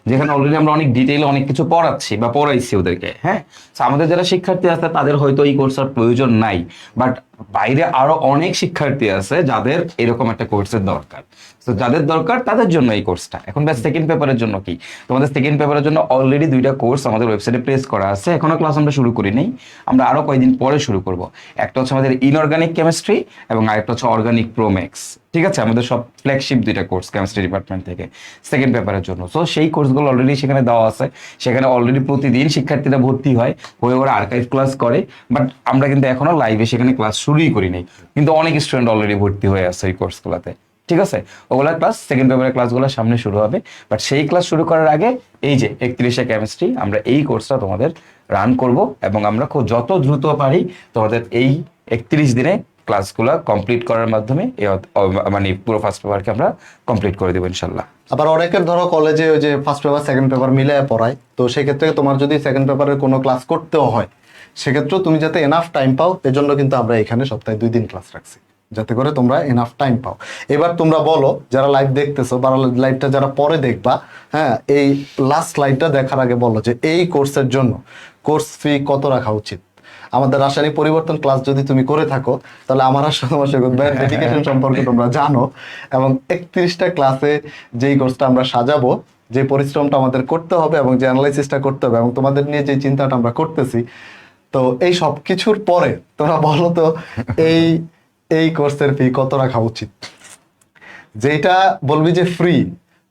যেখানে অলরেডি আমরা অনেক ডিটেইলে অনেক কিছু পড়াচ্ছি বা পড়াইছি ওদেরকে। হ্যাঁ, তো আমাদের যারা শিক্ষার্থী আছে তাদের হয়তো এই কোর্সের প্রয়োজন নাই, বাট বাইরে আরো অনেক শিক্ষার্থী আছে যাদের এরকম একটা কোর্সের দরকার। তো যাদের দরকার তাদের জন্য এই কোর্সটা। এখন ব্যাস সেকেন্ড পেপারের জন্য কি, তোমাদের সেকেন্ড পেপারের জন্য অলরেডি 2টা কোর্স আমাদের ওয়েবসাইটে প্লেস করা আছে, এখনো ক্লাস আমরা শুরু করি নাই, আমরা আরো কয়েকদিন পরে শুরু করব। একটা হচ্ছে আমাদের ইনঅর্গানিক কেমিস্ট্রি এবং আরেকটা হচ্ছে অর্গানিক প্রোম্যাক্স। ঠিক আছে, আমাদের সব ফ্ল্যাগশিপ 2টা কোর্স কেমিস্ট্রি ডিপার্টমেন্ট থেকে সেকেন্ড পেপারের জন্য। সো সেই কোর্সগুলো অলরেডি সেখানে দেওয়া আছে, সেখানে অলরেডি প্রতিদিন শিক্ষার্থীরা ভর্তি হয়, হয়ে ওরা আর্কাইভ ক্লাস করে, বাট আমরা কিন্তু এখনো লাইভে সেখানে ক্লাস শুরুই করি নাই, কিন্তু অনেক স্টুডেন্ট অলরেডি ভর্তি হয়ে আছে ওই কোর্সগুলোতে। ঠিক আছে, ওগুলা ক্লাস সেকেন্ড পেপারের ক্লাসগুলো সামনে শুরু হবে, বাট সেই ক্লাস শুরু করার আগে এই যে 31 কেমিস্ট্রি, আমরা এই কোর্সটা তোমাদের রান করব এবং আমরা যত দ্রুত পারি তোমাদের এই 31 দিনে ক্লাসগুলো কমপ্লিট করার মাধ্যমে মানে পুরো ফার্স্ট পেপারকে আমরা কমপ্লিট করে দেবো ইনশাল্লাহ। আবার অনেকের ধরো কলেজে ওই যে ফার্স্ট পেপার সেকেন্ড পেপার মিলে পড়ায়, তো সেক্ষেত্রে তোমার যদি সেকেন্ড পেপারের কোনো ক্লাস করতেও হয়, সেক্ষেত্রেও তুমি যাতে এনাফ টাইম পাও, এজন্য কিন্তু আমরা এখানে সপ্তাহে 2 দিন ক্লাস রাখছি, যাতে করে তোমরা এনাফ টাইম পাও। এবার তোমরা বলো যারা লাইভ দেখতেছো বা লাইভটা যারা পরে দেখবা, হ্যাঁ, এই লাস্ট লাইভটা দেখার আগে বলো যে এই কোর্সের জন্য কোর্স ফি কত রাখা উচিত। আমাদের রাসায়নিক পরিবর্তন ক্লাস যদি তুমি করে থাকো, তাহলে আমার আর তোমার ডেডিকেশন সম্পর্কে তোমরা জানো, এবং 31টা ক্লাসে যেই কোর্সটা আমরা সাজাবো, যে পরিশ্রমটা আমাদের করতে হবে এবং যে অ্যানালাইসিসটা করতে হবে এবং তোমাদের নিয়ে যে চিন্তাটা আমরা করতেছি, তো এই সব কিছুর পরে তোমরা বলো তো এই এই কোর্সের ফি কত রাখা উচিত। যেটা বলবি যে ফ্রি,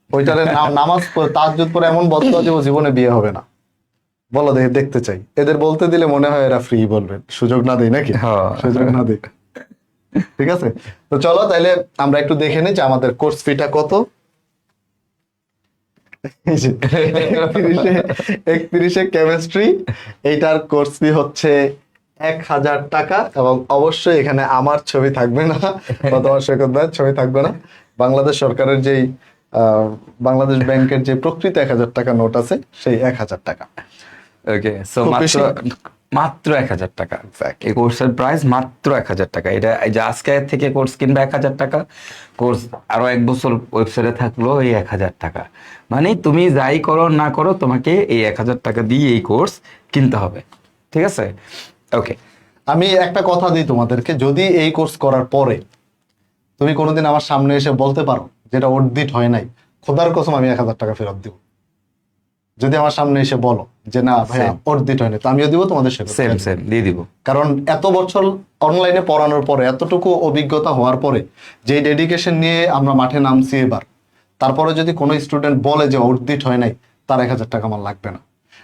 ওইটার নামাজ তাহাজ্জুদ পরে এমন বলতে যে ও জীবনে বিয়ে হবে না, বলো দেখতে চাই। এদের বলতে দিলে মনে হয় এরা ফ্রি বলবে, সুযোগ না দেই নাকি? হ্যাঁ। সুযোগ না দেই। ঠিক আছে, তো চলো তাইলে আমরা একটু দেখে নিই যে আমাদের কোর্স ফিটা কত। 31 কেমিস্ট্রি, এইটার কোর্স ফি হচ্ছে 1000 টাকা, এবং অবশ্যই এখানে আমার ছবি থাকবে না বা তোমার সৈকত ভাইয়ের ছবি থাকবে না। বাংলাদেশ সরকারের যেই বাংলাদেশ ব্যাংকের যে প্রকৃত 1000 টাকা নোট আছে, সেই 1000 টাকা। ওকে, সো খুব মাত্র বেশি? মাত্র 1000 টাকা এই কোর্সের প্রাইস, মাত্র 1000 টাকা। এটা এই যে আজকে থেকে কোর্স কিনবে 1000 টাকা, কোর্স আরো 1 বছর ওয়েবসাইটে থাকলো এই 1000 টাকা। মানে তুমি যাই করো না করো, তোমাকে এই 1000 টাকা দিয়ে এই কোর্স কিনতে হবে। ঠিক আছে, ওকে। আমি একটা কথা দিই তোমাদেরকে, যদি এই কোর্স করার পরে তুমি কোনোদিন আমার সামনে এসে বলতে পারো যেটা অর্ধিট হয় নাই, খোদার কসম আমি 1000 টাকা ফেরত দিব। যদি আমার সামনে এসে বলো যে না ভাইয়া Same. অর্ধিট হয় না, তো আমিও দিব তোমাদের সাথে। সেম সেম দিয়ে দিব। কারণ এত বছর অনলাইনে পড়ানোর পরে, এতটুকু অভিজ্ঞতা হওয়ার পরে, যে ডেডিকেশন নিয়ে আমরা মাঠে নামছি এবার, তারপরে যদি কোনো স্টুডেন্ট বলে যে অর্ধিট হয় নাই, তার 1000 টাকা আমার লাগবে না।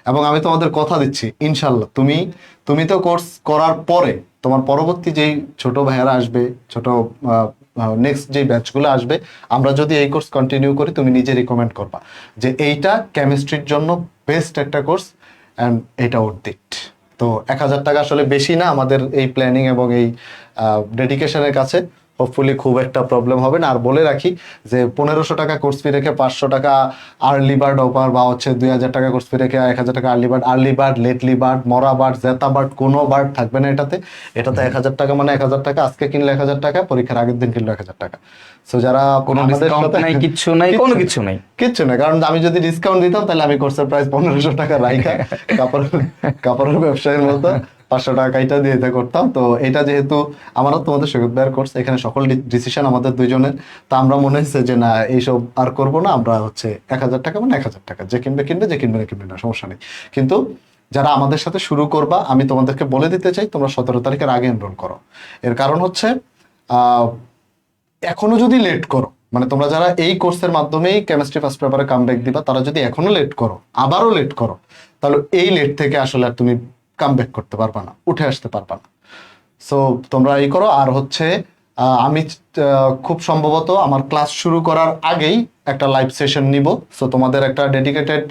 এবং আমি তোমাদের কথা দিচ্ছি ইনশাল্লাহ, তুমি তো কোর্স করার পরে তোমার পরবর্তী যেই ছোট ভাইয়ারা আসবে, ছোট নেক্সট যে ব্যাচগুলো আসবে, আমরা যদি এই কোর্স কন্টিনিউ করি, তুমি নিজে রিকমেন্ড করবা যে এইটা কেমিস্ট্রির জন্য বেস্ট একটা কোর্স অ্যান্ড এটা অর্ধিট। তো 1000 টাকা আসলে বেশি না আমাদের এই প্ল্যানিং এবং এই ডেডিকেশনের কাছে। হোপফুলি খুব একটা প্রবলেম হবে না। আর বলে রাখি যে 1500 টাকা কোর্স ফি রেখে 500 টাকা আর্লি বার্ড অফার, বা হচ্ছে 2000 টাকা কোর্স ফি রেখে 1000 টাকা আর্লি বার্ড, লেটলি বার্ড, মরা বার্ড, জেতা বার্ড, কোনো বার্ড থাকবে না এটাতে। 1000 টাকা মানে 1000 টাকা, আজকে কিনলে 1000 টাকা, পরীক্ষার আগের দিন কিনলে 1000 টাকা। সো যারা কোনো আমাদের ডিসকাউন্ট সাথে- নাই, কিচ্ছু নাই, কোনো কিছু নাই। কিচ্ছু না, কারণ আমি যদি ডিসকাউন্ট দিতাম তাহলে আমি কোর্সের প্রাইস 1500 টাকা রাইখা কাপড়ের ব্যবসায়ীর মতো 500 টাকা এটা দিয়ে এটা করতাম। তো এটা যেহেতু আমারও তোমাদের সৈকত ভাইয়ের কোর্স, এখানে সকল ডিসিশন আমাদের দুইজনের, তা আমরা মনে হচ্ছে যে না এইসব আর করব না, আমরা হচ্ছে 1000 টাকা মানে 1000 টাকা, যে কিনবে কিনবে, যে কিনবে না কিনবে না, সমস্যা নেই। কিন্তু যারা আমাদের সাথে শুরু করবা, আমি তোমাদেরকে বলে দিতে চাই তোমরা 17 তারিখের আগে এনরোল করো। এর কারণ হচ্ছে এখনো যদি লেট করো, মানে তোমরা যারা এই কোর্সের মাধ্যমেই কেমিস্ট্রি ফার্স্ট পেপারে কামব্যাক দিবা, তারা যদি এখনো লেট করো, আবারও লেট করো, তাহলে এই লেট থেকে আসলে আর তুমি কামব্যাক করতে পারবা না, উঠে আসতে পারবা না। সো তোমরা এই করো। আর হচ্ছে আমি খুব সম্ভবত আমার ক্লাস শুরু করার আগেই একটা লাইভ সেশন নিব। সো তোমাদের একটা ডেডিকেটেড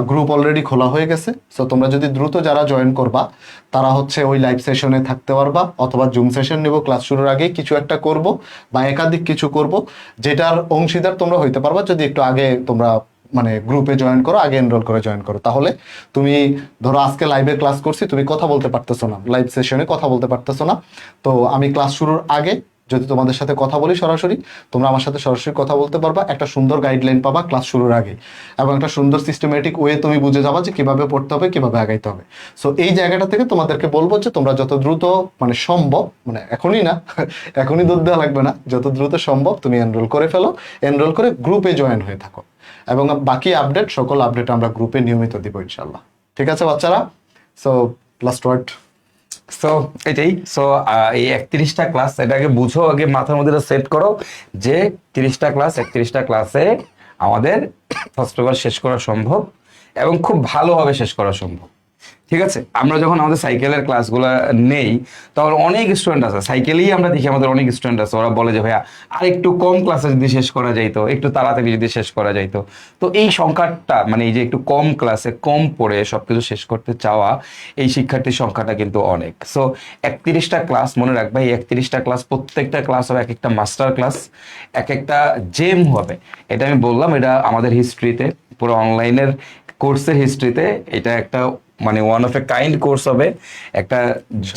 গ্রুপ অলরেডি খোলা হয়ে গেছে। সো তোমরা যদি দ্রুত যারা জয়েন করবা, তারা হচ্ছে ওই লাইভ সেশনে থাকতে পারবা, অথবা জুম সেশন নিব ক্লাস শুরুর আগেই, কিছু একটা করব বা একাধিক কিছু করব, যেটার অংশীদার তোমরা হইতে পারবা যদি একটু আগে তোমরা মানে গ্রুপে জয়েন করো, আগে এনরোল করে জয়েন করো। তাহলে তুমি ধরো আজকে লাইভে ক্লাস করছি, তুমি কথা বলতে পারতেছো না, লাইভ সেশনে কথা বলতে পারতেছো না, তো আমি ক্লাস শুরুর আগে যদি তোমাদের সাথে কথা বলি সরাসরি, তোমরা আমার সাথে সরাসরি কথা বলতে পারবা, একটা সুন্দর গাইডলাইন পাবা ক্লাস শুরুর আগে, এবং একটা সুন্দর সিস্টেমেটিক ওয়ে তুমি বুঝে যাবা যে কিভাবে পড়তে হবে, কিভাবে আগাইতে হবে। সো এই জায়গাটা থেকে তোমাদেরকে বলবো যে তোমরা যত দ্রুত মানে সম্ভব, মানে এখনই না, এখনই দুধ দেওয়া লাগবে না, যত দ্রুত সম্ভব তুমি এনরোল করে ফেলো, এনরোল করে গ্রুপে জয়েন হয়ে থাকো, এবং বাকি আপডেট, সকল আপডেট আমরা গ্রুপে নিয়মিত দিব ইনশাল্লাহ। ঠিক আছে বাচ্চারা? So last word. সো এটাই। সো এই 31টা ক্লাস, এটাকে বুঝো, আগে মাথার মধ্যে সেট করো যে 31টা ক্লাসে আমাদের ফার্স্ট পেপার শেষ করা সম্ভব, এবং খুব ভালোভাবে শেষ করা সম্ভব। ঠিক আছে, আমরা যখন আমাদের সাইকেলের ক্লাসগুলো নেই তখন অনেক স্টুডেন্ট আছে, সাইকেলেই আমরা দেখি আমাদের অনেক স্টুডেন্ট আছে, ওরা বলে যে ভাইয়া আর একটু কম ক্লাসে যদি শেষ করা যাইতো, একটু তাড়াতাড়ি যদি শেষ করা যাইতো। তো এই সংখ্যাটা মানে এই যে একটু কম ক্লাসে কম পড়ে সবকিছু শেষ করতে চাওয়া, এই শিক্ষার্থীর সংখ্যাটা কিন্তু অনেক। সো 31টা ক্লাস মনে রাখবে, এই 31টা ক্লাস প্রত্যেকটা ক্লাস হবে এক একটা মাস্টার ক্লাস, এক একটা জেম হবে। এটা আমি বললাম, এটা আমাদের হিস্ট্রিতে, পুরো অনলাইনের কোর্সের হিস্ট্রিতে এটা একটা মানে one of a kind course হবে, একটা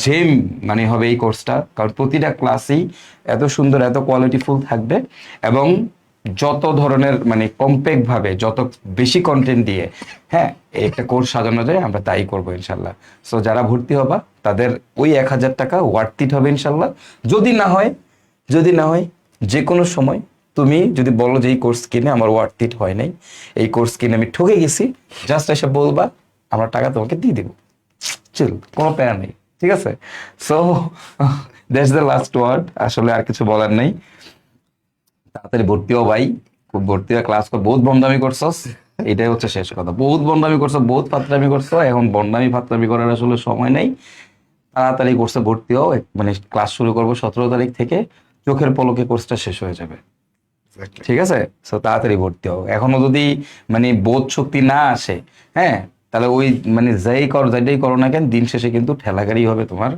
জেম মানে হবে এই কোর্সটা। কারণ প্রতিটা ক্লাসই এত সুন্দর, এত কোয়ালিটিফুল থাকবে, এবং যত ধরনের মানে কম্প্যাক্ট ভাবে যত বেশি কন্টেন্ট দিয়ে হ্যাঁ এই একটা কোর্স সাজানো যায় আমরা তাই করবো ইনশাল্লাহ। সো যারা ভর্তি হবা তাদের ওই 1,000 টাকা ওয়ার্থ ইট হবে ইনশাল্লাহ। যদি না হয়, যদি না হয় যে কোনো সময় তুমি যদি বলো যে এই কোর্স কিনে আমার ওয়ার্থ ইট হয় নাই, এই কোর্স কিনে আমি ঠকে গেছি, জাস্ট এসে বলবা, আমরা টাকা তোমাকে দিয়ে দিব, চিল, কোনো প্যারা নেই। ঠিক আছে, so that's the last word, আসলে আর কিছু বলার নেই। তাড়াতাড়ি ভর্তি হও ভাই, খুব ভর্তি হয়ে ক্লাস কর, বহুত বন্দামি করছস, এটাই হচ্ছে শেষ কথা। বহুত বন্দামি করছো, বহুত ফাতরামি করছো, এখন বন্দামি ফাতরামি করার আসলে সময় নেই। তাড়াতাড়ি কোর্সে ভর্তি হও, মানে ক্লাস শুরু করবো 17 তারিখ থেকে, চোখের পলকে কোর্সটা শেষ হয়ে যাবে। ঠিক আছে, সো তাড়াতাড়ি ভর্তি হও। এখনো যদি মানে বোধ শক্তি না আসে, হ্যাঁ, তাহলে ওই মানে যেটাই করো না কেন, দিন শেষে কিন্তু ঠেলাগাড়ি হবে তোমার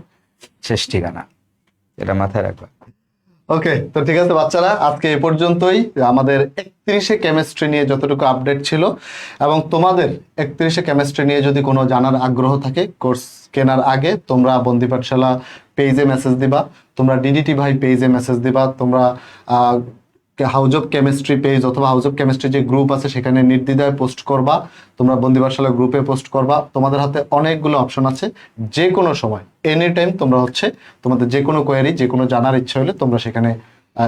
শেষ ঠিকানা, এটা মাথায় রাখবা। ওকে, তো ঠিক আছে বাচ্চারা, আজকে এ পর্যন্তই। আমাদের 31-এ কেমিস্ট্রি নিয়ে যতটুকু আপডেট ছিল, এবং তোমাদের 31-এ কেমিস্ট্রি নিয়ে যদি কোনো জানার আগ্রহ থাকে, কোর্স কেনার আগে তোমরা বন্দি পাঠশালা পেজে মেসেজ দিবা, তোমরা ডিডিটি ভাই পেজে মেসেজ দিবা, তোমরা হাউস অফ কেমিস্ট্রি পেজ অথবা হাউস অফ কেমিস্ট্রি যে গ্রুপ আছে সেখানে নির্দ্বিধায় পোস্ট করবা, তোমরা বন্দি পাঠশালা গ্রুপে পোস্ট করবা। তোমাদের হাতে অনেকগুলো অপশন আছে, যে কোনো সময় এনি টাইম তোমরা হচ্ছে তোমাদের যে কোনো কোয়েরি, যে কোনো জানার ইচ্ছা হলে তোমরা সেখানে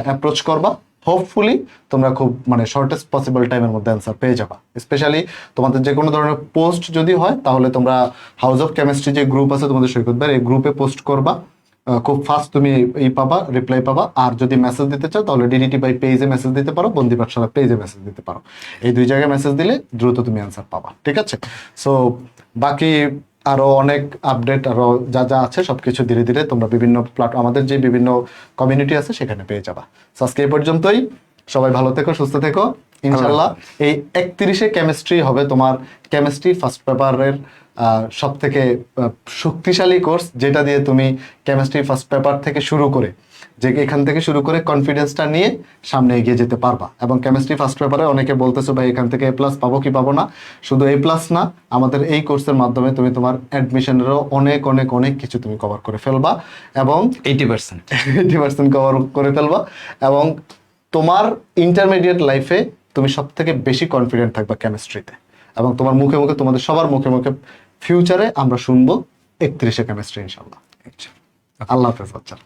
অ্যাপ্রোচ করবা। হোপফুলি তোমরা খুব মানে শর্টেস্ট পসিবল টাইমের মধ্যে অ্যান্সার পেয়ে যাবা। স্পেশালি তোমাদের যে কোনো ধরনের পোস্ট যদি হয়, তাহলে তোমরা হাউস অফ কেমিস্ট্রি যে গ্রুপ আছে তোমাদের সৈকত ভাই, এই গ্রুপে পোস্ট করবা, খুব ফাস্ট তুমি এই পাবা, রিপ্লাই পাবা। আর যদি মেসেজ দিতে চাও তাহলে ডিডিটি বাই পেজে মেসেজ দিতে পারো, বন্দি পাঠশালা পেজে মেসেজ দিতে পারো। এই দুই জায়গায় মেসেজ দিলে দ্রুত তুমি অ্যান্সার পাবা। ঠিক আছে, সো বাকি আরো অনেক আপডেট আরো যা যা আছে সবকিছু ধীরে ধীরে তোমরা বিভিন্ন আমাদের যে বিভিন্ন কমিউনিটি আছে সেখানে পেয়ে যাবা। সো আজকে এই পর্যন্তই, সবাই ভালো থেকো, সুস্থ থেকো ইনশাল্লাহ। এই 31-এ কেমিস্ট্রি হবে তোমার কেমিস্ট্রি ফার্স্ট পেপারের সব থেকে শক্তিশালী কোর্স, যেটা দিয়ে তুমি কেমিস্ট্রি ফার্স্ট পেপার থেকে শুরু করে, যে এখান থেকে শুরু করে কনফিডেন্সটা নিয়ে সামনে এগিয়ে যেতে পারবা। এবং কেমিস্ট্রি ফার্স্ট পেপারে অনেকে বলতেছো ভাই এখান থেকে A+ পাবো কি পাবো না, শুধু A+ না, আমাদের এই কোর্সের মাধ্যমে তুমি তোমার অ্যাডমিশনেরও অনেক অনেক অনেক কিছু তুমি কভার করে ফেলবা, এবং 80% কভার করে ফেলবা, এবং তোমার ইন্টারমিডিয়েট লাইফে তুমি সব থেকে বেশি কনফিডেন্ট থাকবা কেমিস্ট্রিতে, এবং তোমার মুখে মুখে, তোমাদের সবার মুখে মুখে ফিউচারে আমরা শুনবো 31-এ কেমিস্ট্রি ইনশাল্লাহ। আল্লাহ হাফেজ বাচ্চারা।